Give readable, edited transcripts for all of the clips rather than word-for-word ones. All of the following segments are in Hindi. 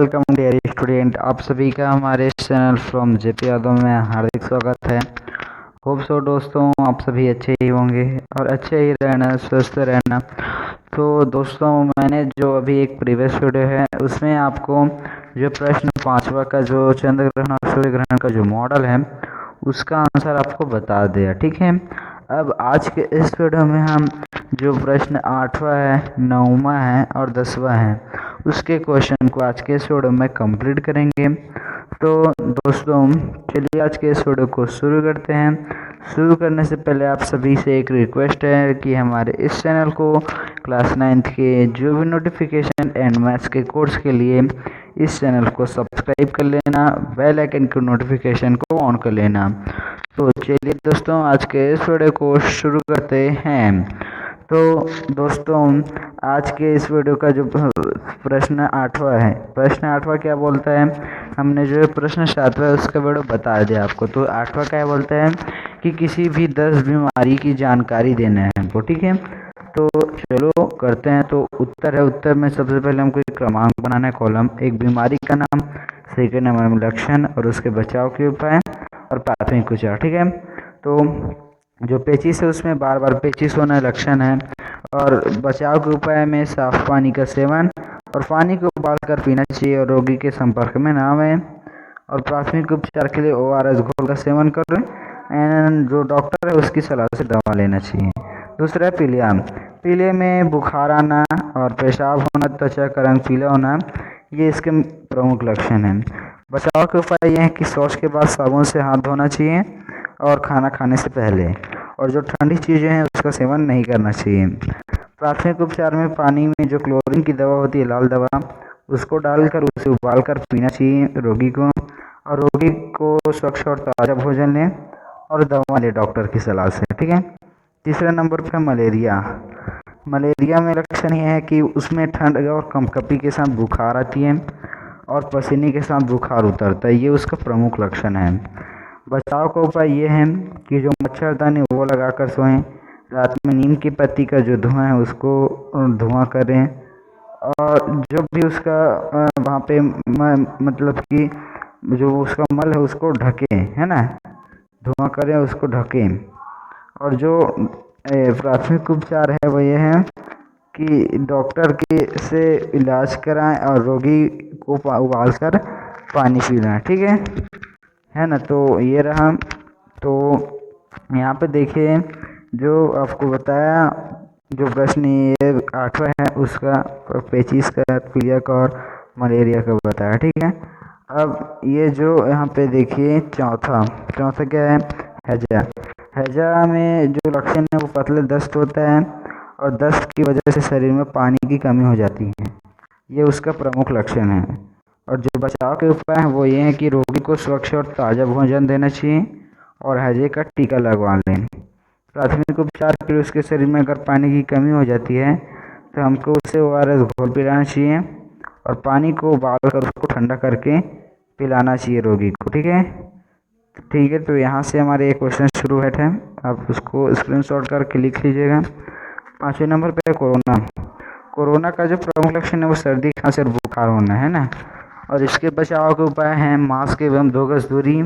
वेलकम डियर स्टूडेंट, आप सभी का हमारे चैनल फ्रॉम जेपी यादव में हार्दिक स्वागत है। होप सो दोस्तों आप सभी अच्छे ही होंगे और अच्छे ही रहना, स्वस्थ रहना। तो दोस्तों मैंने जो अभी एक प्रीवियस वीडियो है उसमें आपको जो प्रश्न 5वां का जो चंद्र ग्रहण और सूर्य ग्रहण का जो मॉडल है उसका आंसर आपको बता दिया, ठीक है। अब आज के इस वीडियो में हम जो प्रश्न 8वां है, 9वां है और 10वां है उसके क्वेश्चन को आज के इस वीडियो में कंप्लीट करेंगे। तो दोस्तों चलिए आज के इस वीडियो को शुरू करते हैं। शुरू करने से पहले आप सभी से एक रिक्वेस्ट है कि हमारे इस चैनल को क्लास 9th के जो भी नोटिफिकेशन एंड मैथ्स के कोर्स के लिए इस चैनल को सब्सक्राइब कर लेना, बेल आइकन की नोटिफिकेशन को ऑन कर लेना। तो चलिए दोस्तों आज के इस वीडियो को शुरू करते हैं। तो दोस्तों आज के इस वीडियो का जो प्रश्न 8वां है, प्रश्न 8वां क्या बोलता है, हमने जो प्रश्न 7वां है उसका वीडियो बता दिया आपको। तो 8वां क्या बोलता है कि किसी भी 10 बीमारी की जानकारी देना है हमको, ठीक है। तो चलो करते हैं। तो उत्तर है, उत्तर में सबसे पहले हमको एक क्रमांक बनाना है, कॉलम, एक बीमारी का नाम, सेकंड नंबर में लक्षण और उसके बचाव के उपाय और प्राथमिक उपचार, ठीक है। तो जो पेचिश है उसमें बार बार पेचिश होना लक्षण है, और बचाव के उपाय में साफ पानी का सेवन और पानी को उबालकर पीना चाहिए और रोगी के संपर्क में ना आए, और प्राथमिक उपचार के लिए ORS घोल का सेवन करें एंड जो डॉक्टर है उसकी सलाह से दवा लेना चाहिए। दूसरा है पीलिया, पीले में बुखार आना और पेशाब होना, त्वचा का रंग पीला होना, ये इसके प्रमुख लक्षण हैं। बचाव के उपाय ये हैं कि शौच के बाद साबुन से हाथ धोना चाहिए और खाना खाने से पहले, और जो ठंडी चीज़ें हैं उसका सेवन नहीं करना चाहिए। प्राथमिक उपचार में पानी में जो क्लोरीन की दवा होती है, लाल दवा, उसको डालकर उसे उबालकर पीना चाहिए रोगी को, और रोगी को स्वच्छ और ताज़ा भोजन लें और दवा लें डॉक्टर की सलाह से, ठीक है। तीसरे नंबर पर मलेरिया, मलेरिया में लक्षण ये है कि उसमें ठंड और कंपकपी के साथ बुखार आती है और पसीने के साथ बुखार उतरता है, ये उसका प्रमुख लक्षण है। बचाव का उपाय ये है कि जो मच्छरदानी वो लगाकर सोएं, रात में नीम की पत्ती का जो धुआं है उसको धुआं करें, और जो भी उसका वहाँ पे मतलब कि जो उसका मल है उसको ढकें, है ना, धुआं करें उसको ढकें। और जो प्राथमिक उपचार है वो ये है कि डॉक्टर के से इलाज कराएं और रोगी को उबाल कर पानी पिलाएं, ठीक है ना। तो ये रहा। तो यहाँ पे देखिए जो आपको बताया, जो प्रश्न ये 8वां है उसका पेचिश का, पीलिया का और मलेरिया का बताया, ठीक है। अब ये जो यहाँ पे देखिए चौथा क्या है, हैजा। हैजा में जो लक्षण है वो पतले दस्त होता है और दस्त की वजह से शरीर में पानी की कमी हो जाती है, ये उसका प्रमुख लक्षण है। और जो बचाव के उपाय हैं वो ये हैं कि रोगी को स्वच्छ और ताज़ा भोजन देना चाहिए और हैजे का टीका लगवा लें। प्राथमिक उपचार के लिए उसके शरीर में अगर पानी की कमी हो जाती है तो हमको उसे ORS घोल पिलाना चाहिए और पानी को उबाल कर उसको ठंडा करके पिलाना चाहिए रोगी को, ठीक है। तो यहाँ से हमारे एक क्वेश्चन शुरू है, आप उसको स्क्रीनशॉट करके लिख लीजिएगा। 5वें नंबर पे कोरोना। कोरोना का जो प्रमुख लक्षण है वो सर्दी, खांसी और बुखार होना है ना, और इसके बचाव के उपाय हैं मास्क एवं 2 गज दूरी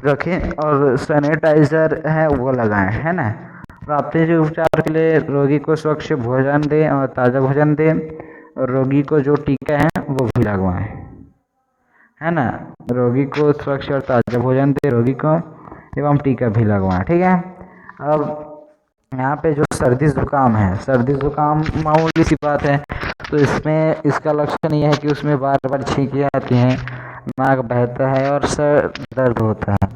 रखें और सैनिटाइजर है वो लगाएं, है ना। प्राथमिक उपचार के लिए रोगी को स्वच्छ भोजन दें और ताज़ा भोजन दें, और रोगी को जो टीका है वो भी लगवाएं, है ना। रोगी को स्वच्छ और ताज़ा भोजन दें रोगी को एवं टीका भी लगवाएं, ठीक है। अब यहाँ पे जो सर्दी जुकाम है, सर्दी जुकाम मामूली सी बात है, तो इसमें इसका लक्षण यह है कि उसमें बार बार छींकें आती हैं, नाक बहता है और सर दर्द होता है।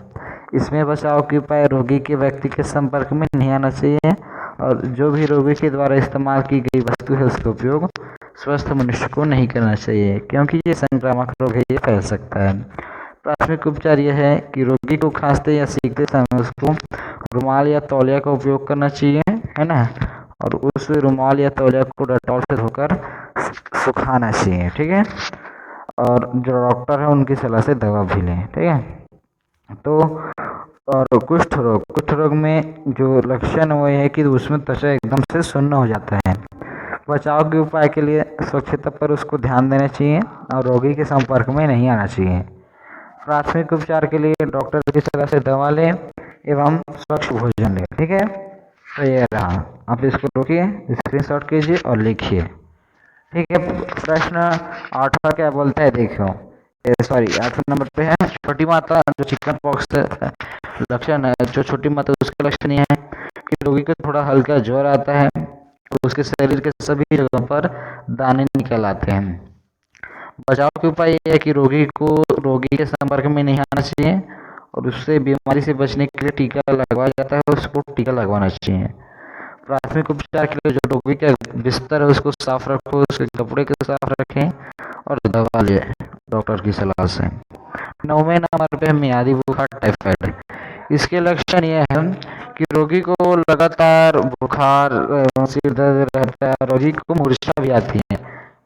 इसमें बचाव के उपाय रोगी के व्यक्ति के संपर्क में नहीं आना चाहिए, और जो भी रोगी के द्वारा इस्तेमाल की गई वस्तु है उसका उपयोग स्वस्थ मनुष्य को नहीं करना चाहिए, क्योंकि ये संक्रामक रोग है, ये फैल सकता है। प्राथमिक उपचार यह है कि रोगी को खांसते या सीखते समय उसको रुमाल या तौलिया का उपयोग करना चाहिए, है ना, और उस रुमाल या तौलिया को डेटॉल से धोकर सुखाना चाहिए, ठीक है। और जो डॉक्टर है उनकी सलाह से दवा भी लें, ठीक है। तो और कुष्ठ रोग में जो लक्षण वो है कि उसमें त्वचा एकदम से सुन्न हो जाता है, बचाव के उपाय के लिए स्वच्छता पर उसको ध्यान देना चाहिए और रोगी के संपर्क में नहीं आना चाहिए। प्राथमिक उपचार के लिए डॉक्टर की सलाह से दवा लें एवं स्वच्छ भोजन लें। ठीक है, तो ये रहा, आप इसको रोकिए, स्क्रीनशॉट कीजिए और लिखिए। ठीक है, प्रश्न 8वां क्या बोलता है देखो, सॉरी 8वें नंबर पे है, छोटी माता जो चिकन पॉक्स लक्षण है, जो छोटी माता उसका लक्षण ये है कि रोगी को थोड़ा हल्का ज्वर आता है और उसके शरीर के सभी जगहों पर दाने निकल आते हैं। बचाव के उपाय ये है कि रोगी के संपर्क में नहीं आना चाहिए और उससे बीमारी से बचने के लिए टीका लगवाया जाता है, उसको टीका लगवाना चाहिए। प्राथमिक उपचार के लिए जो रोगी का बिस्तर है उसको साफ रखो, उसके कपड़े को साफ रखें और दवा ले डॉक्टर की सलाह से। 9वें नंबर पे मियादी बुखार टाइफाइड। इसके लक्षण ये है कि रोगी को लगातार बुखार सिर दर्द रहता है, रोगी को मूर्छा भी आती है।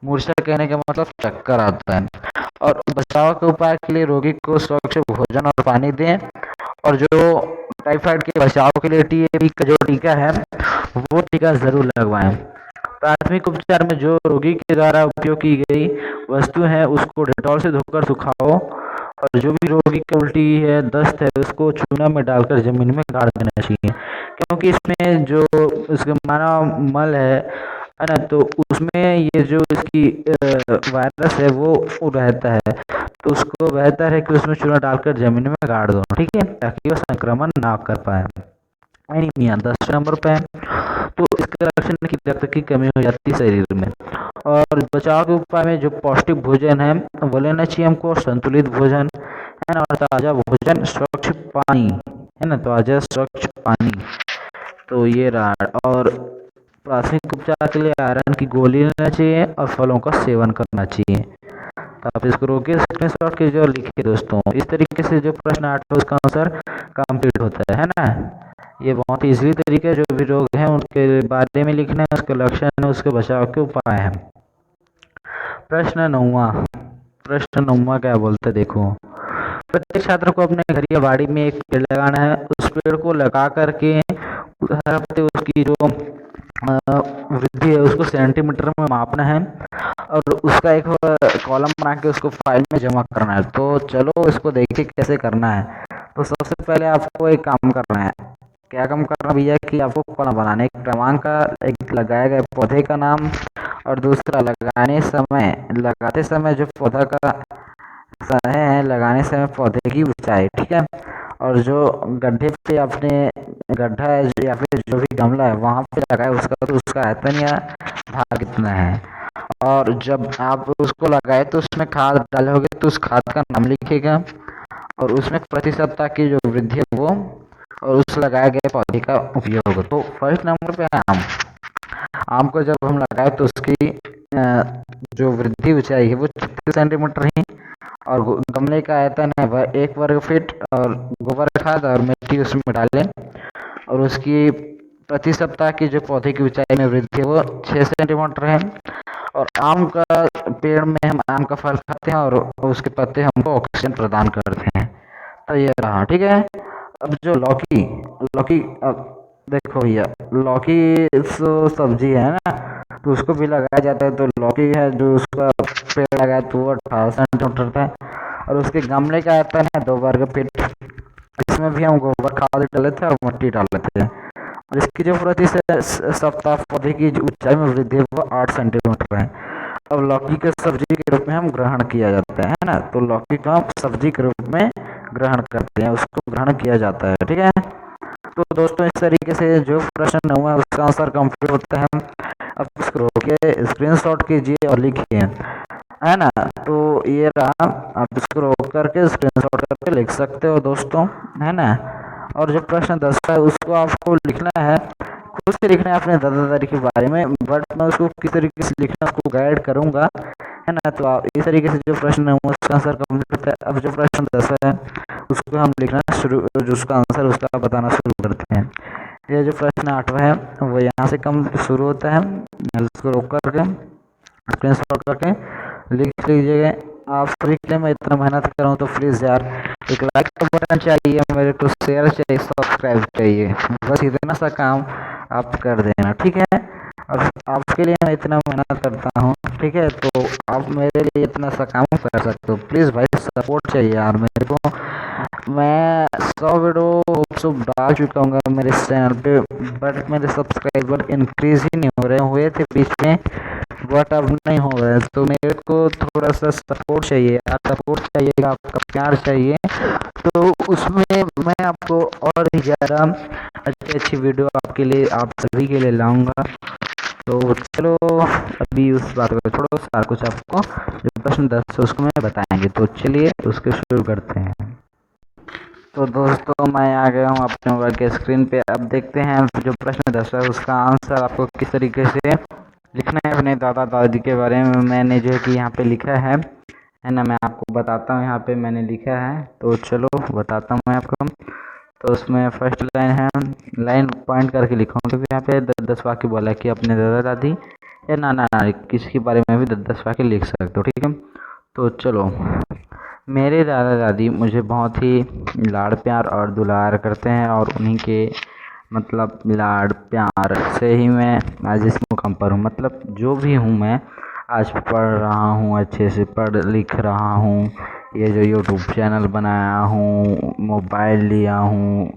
मूर्छा कहने का मतलब चक्कर आता है। और बचाव के उपाय के लिए रोगी को स्वच्छ भोजन और पानी दें और जो टाइफाइड के बचाव के लिए टीबी का जो टीका है वो टीका जरूर लगवाएं। प्राथमिक उपचार में जो रोगी के द्वारा उपयोग की गई वस्तु है उसको डेटॉल से धोकर सुखाओ और जो भी रोगी की उल्टी है, दस्त है, उसको चूना में डालकर जमीन में गाड़ देना चाहिए, क्योंकि इसमें जो उसका मानव मल है ना, तो उसमें ये जो इसकी वायरस है वो रहता है, तो उसको बेहतर है कि उसमें चूना डालकर जमीन में गाड़ दो। ठीक है, ताकि वो संक्रमण ना कर पाए। एनीमिया 10 नंबर पे है, तो इसके लक्षण की रक्त की कमी हो जाती है शरीर में। और बचाव के उपाय में जो पौष्टिक भोजन है वो लेना चाहिए हमको, संतुलित भोजन है ना, और ताज़ा भोजन, स्वच्छ पानी है ना, ताज़ा स्वच्छ पानी, तो ये रहा। और प्राथमिक उपचार के लिए आयरन की गोली लेना चाहिए और फलों का सेवन करना चाहिए। तो आप इसको रोकिए, स्क्रीनशॉट कीजिए और लिखिए दोस्तों। इस तरीके से जो प्रश्न 8 है उसका आंसर कंप्लीट होता है ना। ये बहुत इजीली तरीके, जो भी रोग हैं उनके बारे में लिखना है, उसके लक्षण है, उसके बचाव के उपाय हैं। प्रश्न 9वां क्या बोलते हैं देखो, प्रत्येक छात्र को अपने घर या बाड़ी में एक पेड़ लगाना है। उस पेड़ को लगा करके हर हफ्ते उसकी जो वृद्धि है उसको सेंटीमीटर में मापना है और उसका एक कॉलम बना के उसको फाइल में जमा करना है। तो चलो इसको देखिए कैसे करना है। तो सबसे पहले आपको एक काम करना है। क्या काम करना भैया कि आपको कॉलम बनाने, एक क्रमांक का, एक लगाए गए पौधे का नाम और दूसरा लगाते समय जो पौधा का समय है, लगाने समय पौधे की ऊंचाई। ठीक है, और जो गड्ढे पे आपने गड्ढा है या फिर जो भी गमला है वहाँ पे लगाए उसका, तो उसका आयतन या भार कितना है। और जब आप उसको लगाए तो उसमें खाद डालोगे तो उस खाद का नाम लिखेगा और उसमें प्रति सप्ताह की जो वृद्धि है वो और उस लगाए गए पौधे का उपयोग। तो फर्स्ट नंबर पे है आम को जब हम लगाए तो उसकी जो वृद्धि ऊंचाई है वो 36 सेंटीमीटर ही और गमले का आयतन है वह 1 वर्ग फीट और गोबर खाद और मिट्टी उसमें डालें और उसकी प्रति सप्ताह की जो पौधे की ऊंचाई में वृद्धि है वो 6 सेंटीमीटर है। और आम का पेड़ में हम आम का फल खाते हैं और उसके पत्ते हमको ऑक्सीजन प्रदान करते हैं। तो ये रहा। ठीक है, अब जो लौकी, अब देखो भैया, लौकी सब्जी है ना, तो उसको भी लगाया जाता है। तो लौकी है जो उसका पेड़ लगाया तो वो 18 सेंटीमीटर था और उसके गमले का आयतन है 2 वर्ग फीट। इसमें भी हम गोबर खाद डाले थे और मिट्टी डाले थे और इसकी जो प्रति सप्ताह पौधे की ऊंचाई में वृद्धि है वो 8 सेंटीमीटर है। अब लौकी के सब्जी के रूप में हम ग्रहण किया जाता है ना, तो लौकी को हम सब्जी के रूप में ग्रहण करते हैं, उसको ग्रहण किया जाता है। ठीक है, तो दोस्तों इस तरीके से जो प्रश्न हुआ है उसका आंसर कंप्लीट होता है। अब इसको रोकिए, स्क्रीनशॉट कीजिए और लिखिए, है ना। तो ये रहा, आप इसको रोक करके स्क्रीनशॉट करके लिख सकते हो दोस्तों, है ना। और जो प्रश्न 10 है उसको आपको लिखना है, खुद से लिखना है अपने दादा दादी के बारे में, बट मैं उसको किस तरीके से लिखना उसको गाइड करूंगा, है ना। तो आप इस तरीके से जो प्रश्न है उसका आंसर कंप्लीट होता है। अब जो प्रश्न 10 है उसको हम लिखना शुरू, जो उसका आंसर उसका बताना शुरू करते हैं। ये जो प्रश्न 8वां है वो यहाँ से कम शुरू होता है, उसको रोक करके स्क्रीनशॉट करके लिख लीजिएगा। आप फ्री के लिए मैं इतना मेहनत कर रहा हूँ तो प्लीज़ यार एक लाइक का बटन चाहिए, मेरे को शेयर चाहिए, सब्सक्राइब चाहिए, बस इतना सा काम आप कर देना। ठीक है, और आपके लिए मैं इतना मेहनत करता हूँ, ठीक है, तो आप मेरे लिए इतना सा काम कर सकते हो। प्लीज़ भाई सपोर्ट चाहिए यार मेरे को। मैं 100 वीडियो सब डाल चुका हूँ मेरे इस चैनल पे, बट मेरे सब्सक्राइबर इंक्रीज ही नहीं हो रहे, हुए थे बीच में बट अब नहीं हो रहा है। तो मेरे को थोड़ा सा सपोर्ट चाहिए यार, सपोर्ट चाहिए, आपका प्यार चाहिए। तो उसमें मैं आपको और भी ज़्यादा अच्छी अच्छी वीडियो आपके लिए, आप सभी के लिए लाऊंगा। तो चलो अभी उस बात को छोड़ो, सारा कुछ आपको जो प्रश्न 10 है उसको मैं बताएंगे। तो चलिए उसके शुरू करते हैं। तो दोस्तों मैं आ गया हूँ अपने मोबाइल के स्क्रीन पे। अब देखते हैं जो प्रश्न 10 है उसका आंसर आपको किस तरीके से लिखना है अपने दादा दादी के बारे में। मैंने जो है कि यहाँ पे लिखा है ना, मैं आपको बताता हूँ यहाँ पे मैंने लिखा है। तो चलो बताता हूँ मैं आपको। तो उसमें फर्स्ट लाइन है, लाइन पॉइंट करके लिखा हूँ क्योंकि यहाँ पे 10 वाक्य बोला है कि अपने दादा दादी या नाना नानी किसी के बारे में भी 10 वाक्य लिख सकते हो, ठीक है। तो चलो, मेरे दादा दादी मुझे बहुत ही लाड़ प्यार और दुलार करते हैं और उन्हीं के मतलब लाड़ प्यार से ही मैं आज इस मुकाम पर हूँ। मतलब जो भी हूँ मैं आज पढ़ रहा हूँ, अच्छे से पढ़ लिख रहा हूँ, ये जो यूट्यूब चैनल बनाया हूँ, मोबाइल लिया हूँ,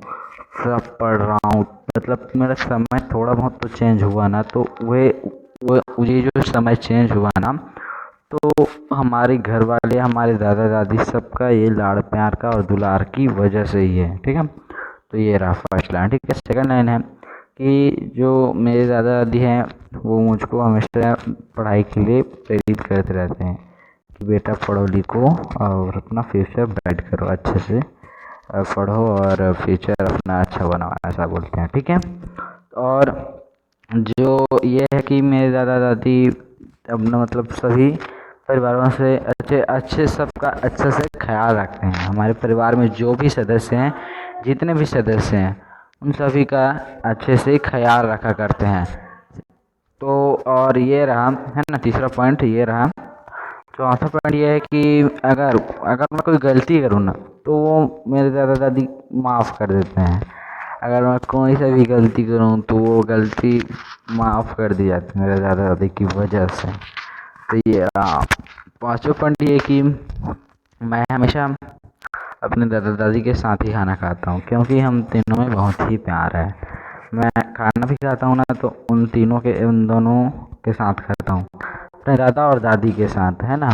सब पढ़ रहा हूँ। मतलब मेरा समय थोड़ा बहुत तो चेंज हुआ ना, तो वो ये जो समय चेंज हुआ ना, तो हमारे घर वाले, हमारे दादा दादी सबका ये लाड़ प्यार का और दुलार की वजह से ही है, ठीक है। तो ये रहा फर्स्ट लाइन, ठीक है। सेकंड लाइन है कि जो मेरे दादा दादी हैं वो मुझको हमेशा पढ़ाई के लिए प्रेरित करते रहते हैं कि बेटा पढ़ो लिखो और अपना फ्यूचर ब्राइट करो, अच्छे से पढ़ो और फ्यूचर अपना अच्छा बनाओ, ऐसा बोलते हैं, ठीक है। और जो ये है कि मेरे दादा दादी अपना मतलब सभी परिवारों से अच्छे सबका अच्छे से ख्याल रखते हैं। हमारे परिवार में जो भी सदस्य हैं, जितने भी सदस्य हैं, उन सभी का अच्छे से ख्याल रखा करते हैं। तो और ये रहा है ना तीसरा पॉइंट, ये रहा। चौथा पॉइंट ये है कि अगर अगर मैं कोई गलती करूँ ना, तो वो मेरे दादा दादी माफ़ कर देते हैं। अगर मैं कोई सा भी गलती करूँ तो वो गलती माफ़ कर दी जाती है मेरे दादा दादी की वजह से। तो ये पाँचवा पॉइंट ये कि मैं हमेशा अपने दादा दादी के साथ ही खाना खाता हूँ क्योंकि हम तीनों में बहुत ही प्यार है। मैं खाना भी खाता हूँ ना, तो उन दोनों के साथ खाता हूँ, अपने दादा और दादी के साथ, है ना।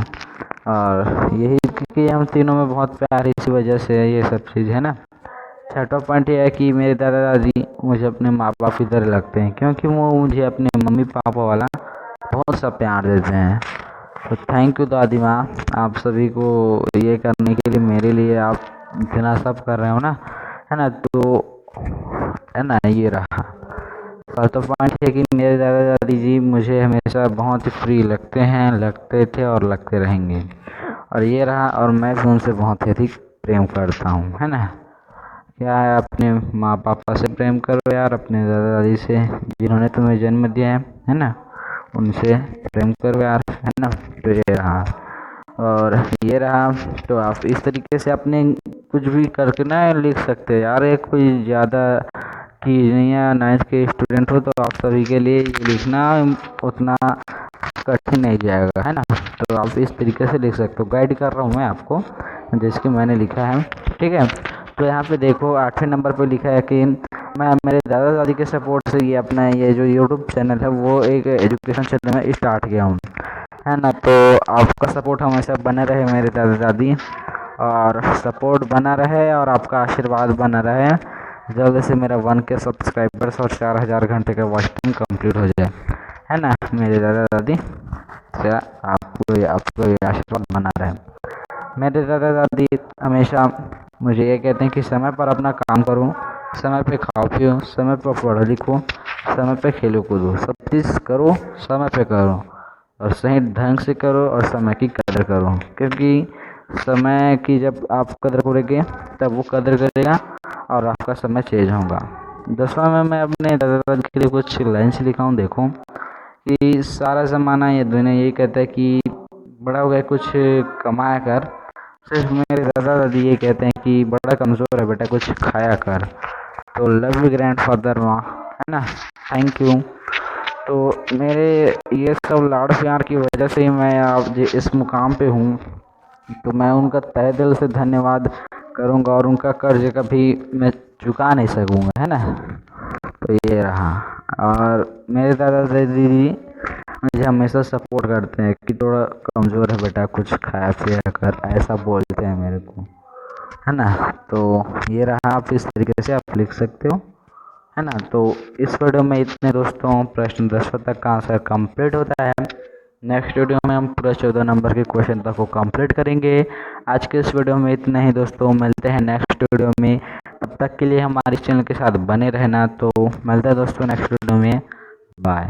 और यही क्योंकि हम तीनों में बहुत प्यार है, इसी वजह से ये सब चीज़ है ना। छठा पॉइंट ये है कि मेरे दादा दादी मुझे अपने माँ बाप की तरह लगते हैं क्योंकि वो मुझे अपने मम्मी पापा वाला बहुत सा प्यार देते हैं। तो थैंक यू दादी माँ, आप सभी को ये करने के लिए, मेरे लिए आप इतना सब कर रहे हो ना, है ना। तो है ना, ये रहा। चौथा पॉइंट है कि मेरे दादा दादी जी मुझे हमेशा बहुत ही फ्री लगते हैं, लगते थे और लगते रहेंगे। और ये रहा, और मैं भी उनसे बहुत ही अधिक प्रेम करता हूँ, है ना। क्या है, अपने माँ पापा से प्रेम करो यार, अपने दादा दादी से जिन्होंने तुम्हें जन्म दिया है ना, उनसे प्रेम करो यार, है ना। तो ये रहा और ये रहा। तो आप इस तरीके से अपने कुछ भी करके ना लिख सकते हैं यार। एक कोई ज़्यादा की नहीं है, 9th के स्टूडेंट हो तो आप सभी के लिए ये लिखना उतना कठिन नहीं जाएगा, है ना। तो आप इस तरीके से लिख सकते हो, गाइड कर रहा हूँ मैं आपको जैसे कि मैंने लिखा है, ठीक है। तो यहाँ पे देखो 8वें नंबर पे लिखा है कि मैं मेरे दादा दादी के सपोर्ट से ये अपना ये जो यूट्यूब चैनल है वो एक एजुकेशन क्षेत्र में स्टार्ट किया हूँ, है ना। तो आपका सपोर्ट हमेशा बने रहे मेरे दादा दादी, और सपोर्ट बना रहे और आपका आशीर्वाद बना रहे। जल्द से मेरा 1K सब्सक्राइबर्स और 4000 घंटे का वॉच टाइम कम्प्लीट हो जाए, है ना मेरे दादा दादी। से आपको ये आशीर्वाद बना रहे। मेरे दादा दादी हमेशा मुझे ये कहते हैं कि समय पर अपना काम करो, समय पे खाओ पियो, समय पर पढ़ो लिखो, समय पे खेलो कूदो, सब चीज़ करो समय पे करो और सही ढंग से करो और समय की कदर करो। क्योंकि समय की जब आप कदर करोगे तब वो कदर करेगा और आपका समय चेंज होगा। 10वां में मैं अपने दादा दादी के लिए कुछ लाइन्स लिखा हूँ, देखो कि सारा ज़माना ये दुनिया यही कहता है कि बड़ा हो गया कुछ कमाया कर, सिर्फ मेरे दादा दादी ये कहते हैं कि बड़ा कमज़ोर है बेटा कुछ खाया कर। तो लव यू ग्रैंड फादर माँ, है ना। Thank you. तो मेरे ये सब लाड़ प्यार की वजह से ही मैं आज इस मुकाम पे हूँ। तो मैं उनका तहे दिल से धन्यवाद करूँगा और उनका कर्ज कभी मैं चुका नहीं सकूँगा, है ना। तो ये रहा। और मेरे दादा दीदी मुझे हमेशा सपोर्ट करते हैं कि थोड़ा कमज़ोर है बेटा, कुछ खाया पिया कर, ऐसा बोलते हैं मेरे को, है ना। तो ये रहा, आप इस तरीके से आप लिख सकते हो, है ना। तो इस वीडियो में इतने दोस्तों, प्रश्न 10 तक का आंसर कंप्लीट होता है। नेक्स्ट वीडियो में हम पूरा 14 नंबर के क्वेश्चन तक को कंप्लीट करेंगे। आज के इस वीडियो में इतना ही दोस्तों, मिलते हैं नेक्स्ट वीडियो में। तब तक के लिए हमारे चैनल के साथ बने रहना। तो मिलते हैं दोस्तों नेक्स्ट वीडियो में, बाय।